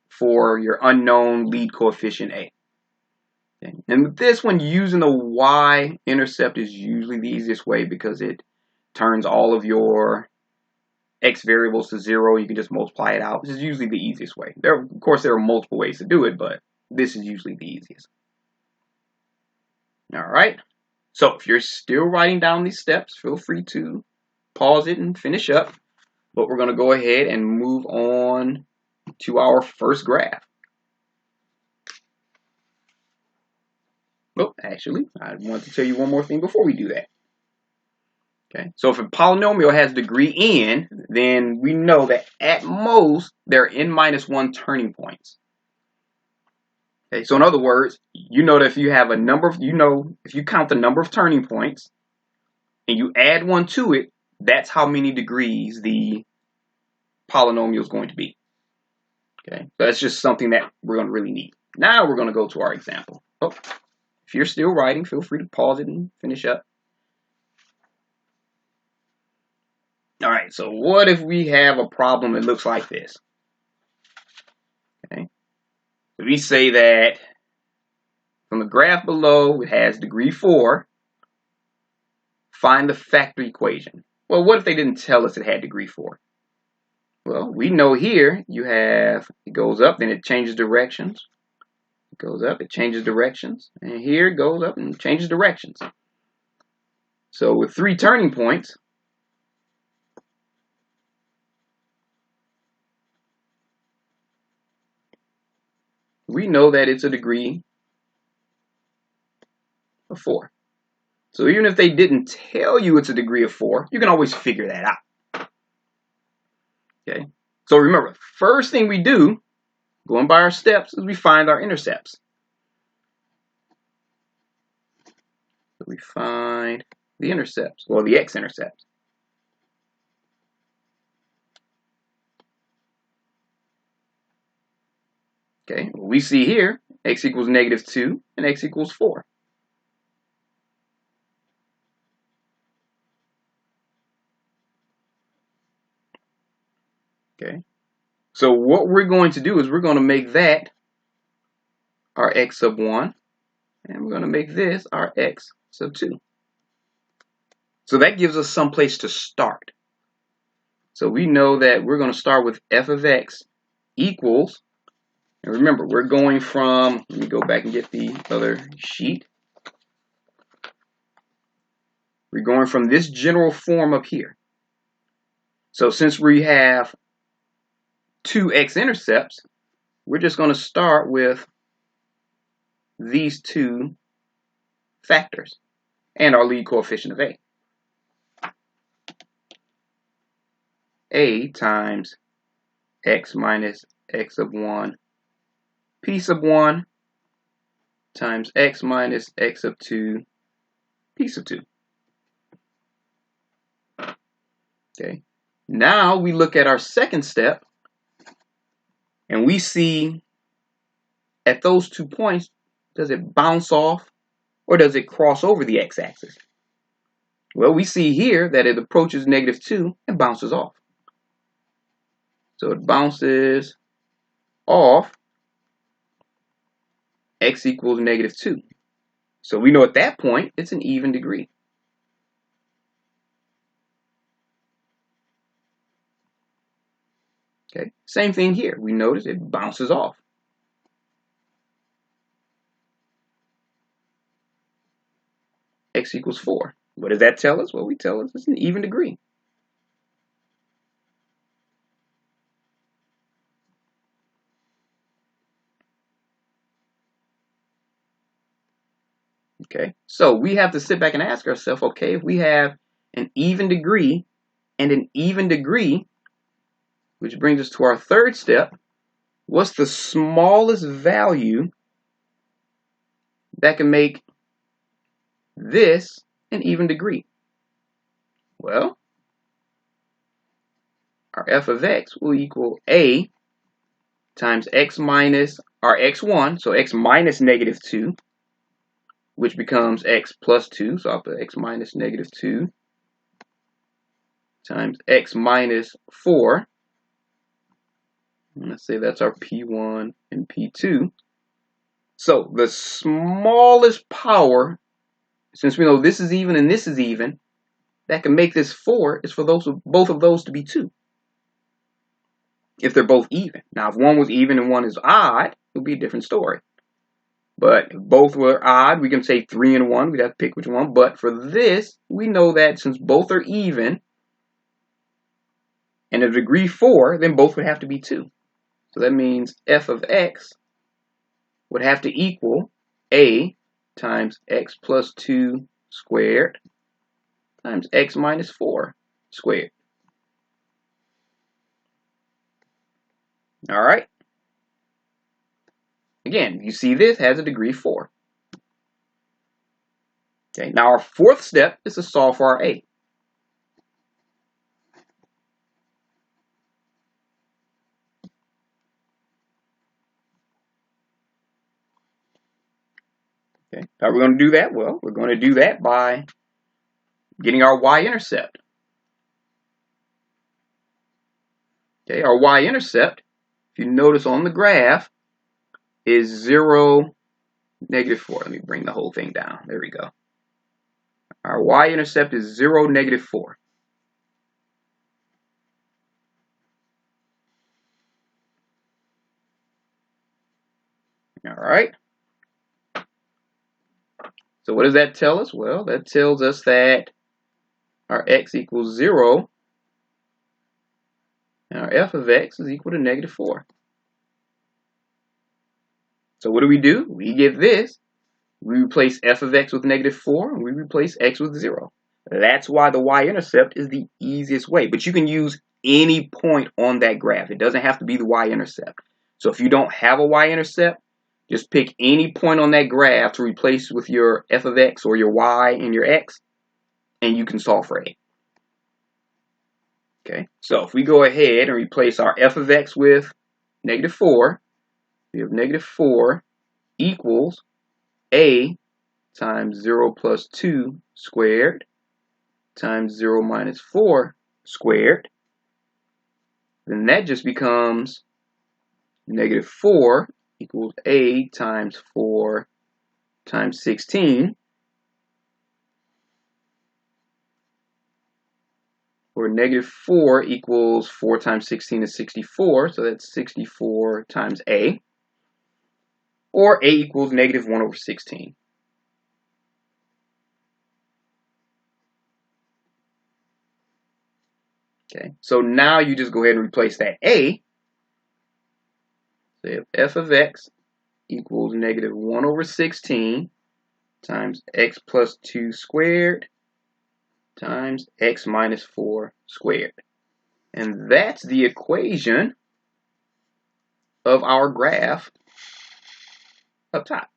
for your unknown lead coefficient A. Okay. And with this one, using the y-intercept is usually the easiest way because it turns all of your x variables to 0. You can just multiply it out. This is usually the easiest way. Of course, there are multiple ways to do it, but this is usually the easiest. All right. So if you're still writing down these steps, feel free to pause it and finish up. But we're going to go ahead and move on to our first graph. Oh, actually, I want to tell you one more thing before we do that. Okay, so if a polynomial has degree n, then we know that at most there are n-1 turning points. Okay, so in other words, you know that if you have a number of, if you count the number of turning points and you add 1 to it, that's how many degrees the polynomial is going to be. Okay, so that's just something that we're going to really need. Now we're going to go to our example. Oh, if you're still writing, feel free to pause it and finish up. All right, so what if we have a problem that looks like this? Okay, so we say that from the graph below, it has degree 4. Find the factor equation. Well, what if they didn't tell us it had degree 4? Well, we know here you have, it goes up, then it changes directions. It goes up, it changes directions. And here it goes up and changes directions. So with 3 turning points, we know that it's a degree of 4. So even if they didn't tell you it's a degree of 4, you can always figure that out. Okay. So remember, first thing we do, going by our steps, is we find our intercepts. So we find the intercepts, or the x-intercepts. Okay, well, we see here x equals -2 and x equals 4. Okay, so what we're going to do is we're going to make that our x sub 1, and we're going to make this our x sub 2. So that gives us some place to start. So we know that we're going to start with f of x equals, and remember, we're going from, let me go back and get the other sheet. We're going from this general form up here. So since we have 2 x-intercepts, we're just going to start with these 2 factors and our lead coefficient of a. A times x minus x sub 1 p sub 1 times x minus x sub 2 p sub 2. Okay. Now we look at our second step and we see at those 2 points, does it bounce off or does it cross over the x-axis? Well, we see here that it approaches -2 and bounces off. So it bounces off x equals -2. So we know at that point it's an even degree. Okay, same thing here. We notice it bounces off. X equals 4. What does that tell us? Well, we tell us it's an even degree. Okay, so we have to sit back and ask ourselves, okay, if we have an even degree and an even degree, which brings us to our third step, what's the smallest value that can make this an even degree? Well, our f of x will equal a times x minus our x1, so x minus negative 2, which becomes x plus 2, so I'll put x minus negative 2, times x minus 4. Let's say that's our P1 and P2. So the smallest power, since we know this is even and this is even, that can make this 4 is for both of those to be 2. If they're both even. Now, if one was even and one is odd, it would be a different story. But if both were odd, we can say 3 and 1. We'd have to pick which one. But for this, we know that since both are even and a degree 4, then both would have to be 2. So that means f of x would have to equal a times x plus 2 squared times x minus 4 squared. All right. Again, you see this has a degree 4. Okay, now our fourth step is to solve for our a. Okay, how are we going to do that? Well, we're going to do that by getting our y-intercept. Okay, our y-intercept, if you notice on the graph, is 0, negative 4. Let me bring the whole thing down. There we go. Our y-intercept is 0, negative 4. All right. So what does that tell us? Well, that tells us that our x equals 0, and our f of x is equal to negative 4. So what do? We get this. We replace f of x with negative 4, and we replace x with 0. That's why the y-intercept is the easiest way. But you can use any point on that graph. It doesn't have to be the y-intercept. So if you don't have a y-intercept, just pick any point on that graph to replace with your f of x or your y and your x, and you can solve for a. Okay, so if we go ahead and replace our f of x with negative 4, we have negative 4 equals a times 0 plus 2 squared times 0 minus 4 squared. Then that just becomes negative 4 equals a times 4 times 16. Or negative 4 equals 4 times 16 is 64, so that's 64 times a. Or a equals negative 1 over 16. Okay, so now you just go ahead and replace that a. So you have f of x equals negative 1 over 16 times x plus 2 squared times x minus 4 squared. And that's the equation of our graph up top.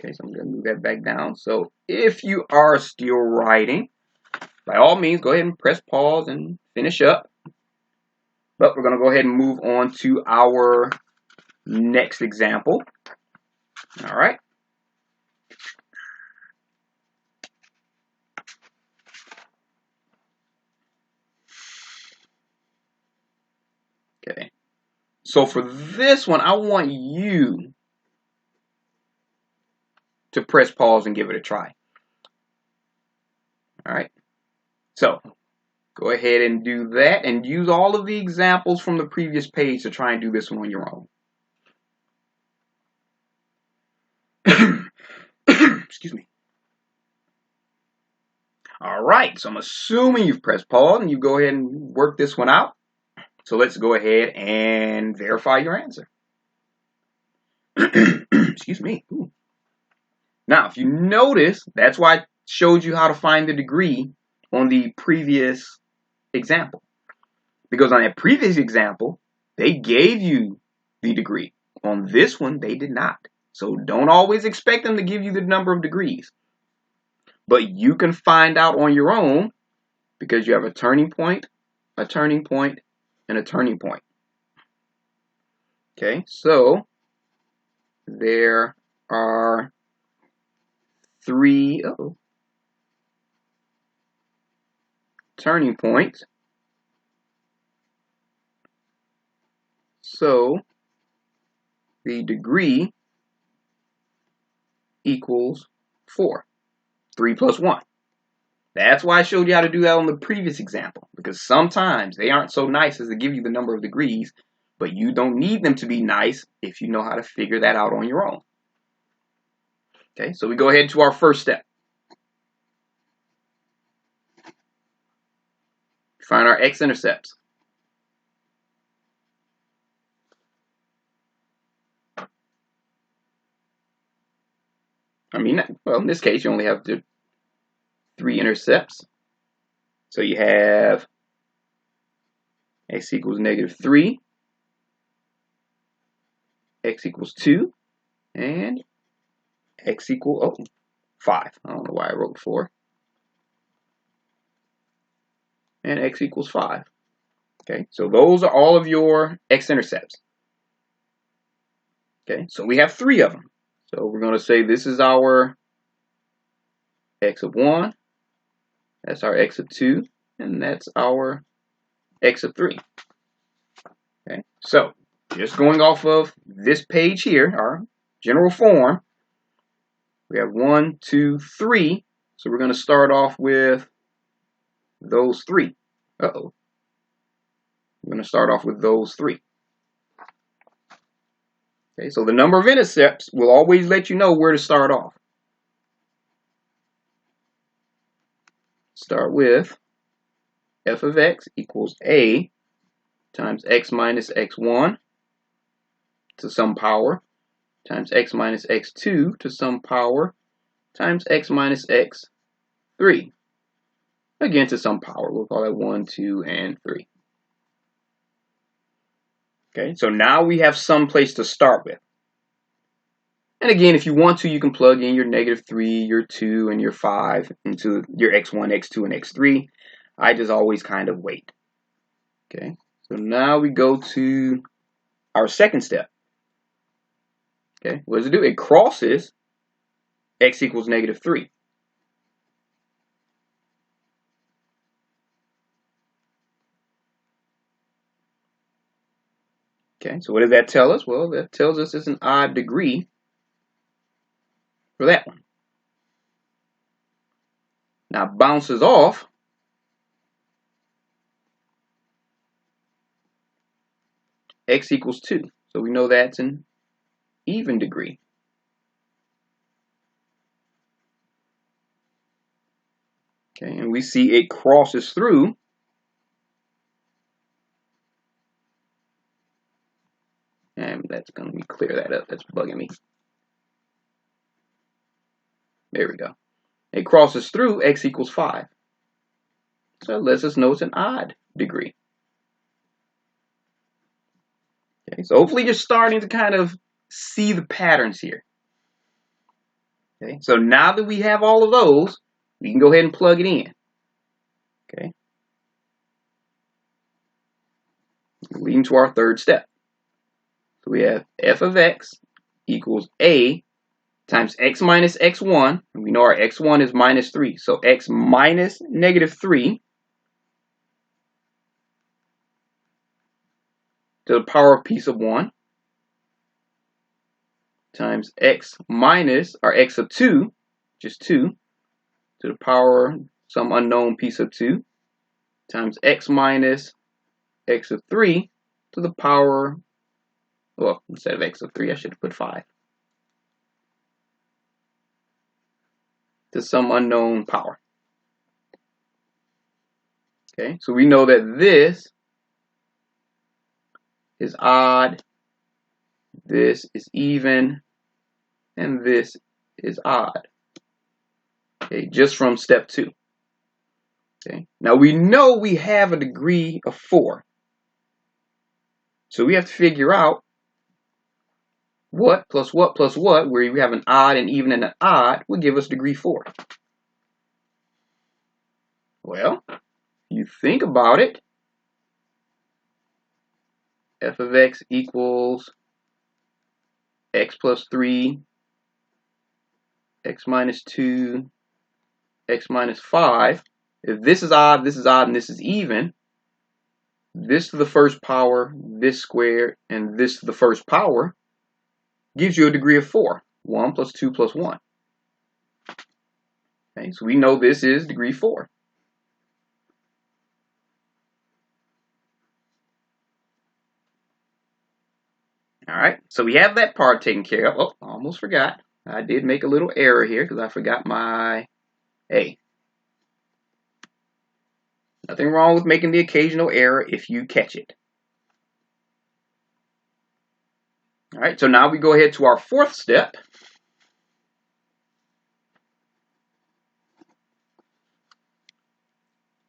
Okay, so I'm going to move that back down. So if you are still writing, by all means, go ahead and press pause and finish up. But we're going to go ahead and move on to our next example. All right. Okay. So for this one, I want you to press pause and give it a try. All right. So go ahead and do that and use all of the examples from the previous page to try and do this one on your own. Excuse me. All right, so I'm assuming you've pressed pause and you go ahead and work this one out. So let's go ahead and verify your answer. Excuse me. Ooh. Now, if you notice, that's why I showed you how to find the degree on the previous example. Because on that previous example, they gave you the degree. On this one, they did not. So don't always expect them to give you the number of degrees. But you can find out on your own because you have a turning point, a turning point, and a turning point. Okay, so there are three turning points. So the degree equals 4. 3 plus 1. That's why I showed you how to do that on the previous example, because sometimes they aren't so nice as to give you the number of degrees, but you don't need them to be nice if you know how to figure that out on your own. Okay, so we go ahead to our first step. Find our x-intercepts. Well, in this case, you only have the 3 intercepts. So you have x equals -3, x equals 2, and x equals 5. I don't know why I wrote 4. And x equals 5. Okay, so those are all of your x-intercepts. Okay, so we have 3 of them. So we're going to say this is our x of 1, that's our x of 2, and that's our x of 3. Okay, so just going off of this page here, our general form, we have 1, 2, 3. So we're going to start off with those 3. We're going to start off with those 3. Okay, so the number of intercepts will always let you know where to start off. Start with f of x equals a times x minus x1 to some power times x minus x2 to some power times x minus x3. Again, to some power. We'll call that 1, 2, and 3. Okay, so now we have some place to start with. And again, if you want to, you can plug in your -3, your 2, and your 5 into your x1, x2, and x3. I just always kind of wait. Okay, so now we go to our second step. Okay, what does it do? It crosses x equals -3. Okay, so what does that tell us? Well, that tells us it's an odd degree for that one. Now bounces off x equals 2. So we know that's an even degree. Okay, and we see it crosses through and that's going to be clear that up. That's bugging me. There we go. It crosses through x equals 5. So it lets us know it's an odd degree. Okay, so hopefully you're starting to kind of see the patterns here. Okay, so now that we have all of those, we can go ahead and plug it in. Okay, leading to our third step. So we have f of x equals a times x minus x1. And we know our x1 is -3. So x minus -3 to the power of piece of 1 times x minus our x of 2, just 2, to the power some unknown piece of 2 times x minus x of 3 to the power, well, instead of x of 3, I should have put 5. To some unknown power. Okay, so we know that this is odd, this is even, and this is odd. Okay, just from step 2. Okay, now we know we have a degree of 4. So we have to figure out what plus what plus what, where we have an odd, an even, and an odd, will give us degree 4. Well, if you think about it, f of x equals x plus 3, x minus 2, x minus 5. If this is odd, and this is even, this to the first power, this squared, and this to the first power gives you a degree of 4. 1 plus 2 plus 1. Okay, so we know this is degree 4. Alright, so we have that part taken care of. Oh, I almost forgot. I did make a little error here because I forgot my A. Nothing wrong with making the occasional error if you catch it. Alright, so now we go ahead to our 4th step.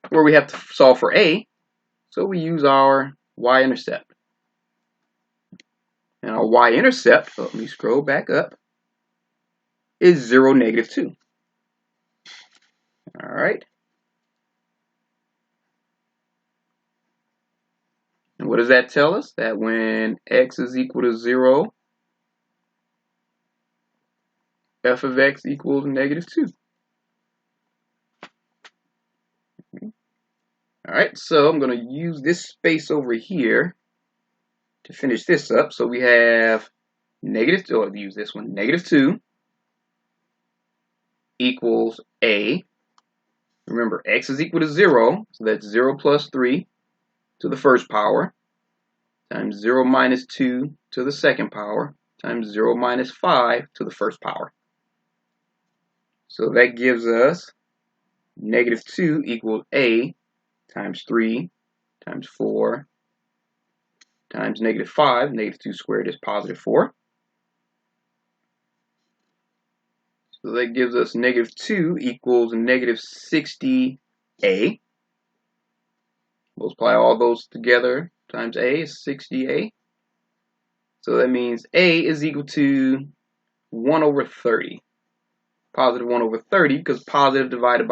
Where we have to solve for A. So we use our y-intercept. And our y-intercept, let me scroll back up, is 0, negative 2. Alright. And what does that tell us? That when x is equal to 0, f of x equals negative 2. Alright, so I'm going to use this space over here to finish this up. So we have negative 2, I'll use this one, negative 2 equals A. Remember, x is equal to 0, so that's 0 plus 3 to the first power, times 0 minus 2 to the second power, times 0 minus 5 to the first power. So that gives us negative 2 equals A times 3 times 4 times negative 5. Negative 2 squared is positive 4. So that gives us negative 2 equals negative 60A. Multiply all those together times A is 60A. So that means A is equal to 1 over 30. Positive 1 over 30 because negative divided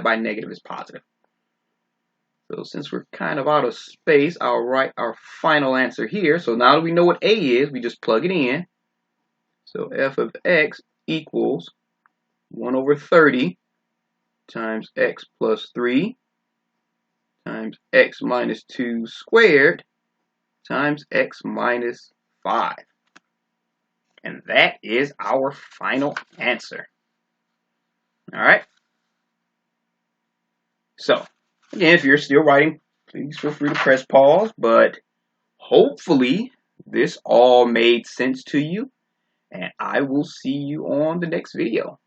by negative is positive. So since we're kind of out of space, I'll write our final answer here. So now that we know what A is, we just plug it in. So f of x equals 1 over 30 times x plus 3 times x minus 2 squared times x minus 5. And that is our final answer. All right. So, again, if you're still writing, please feel free to press pause. But hopefully, this all made sense to you. And I will see you on the next video.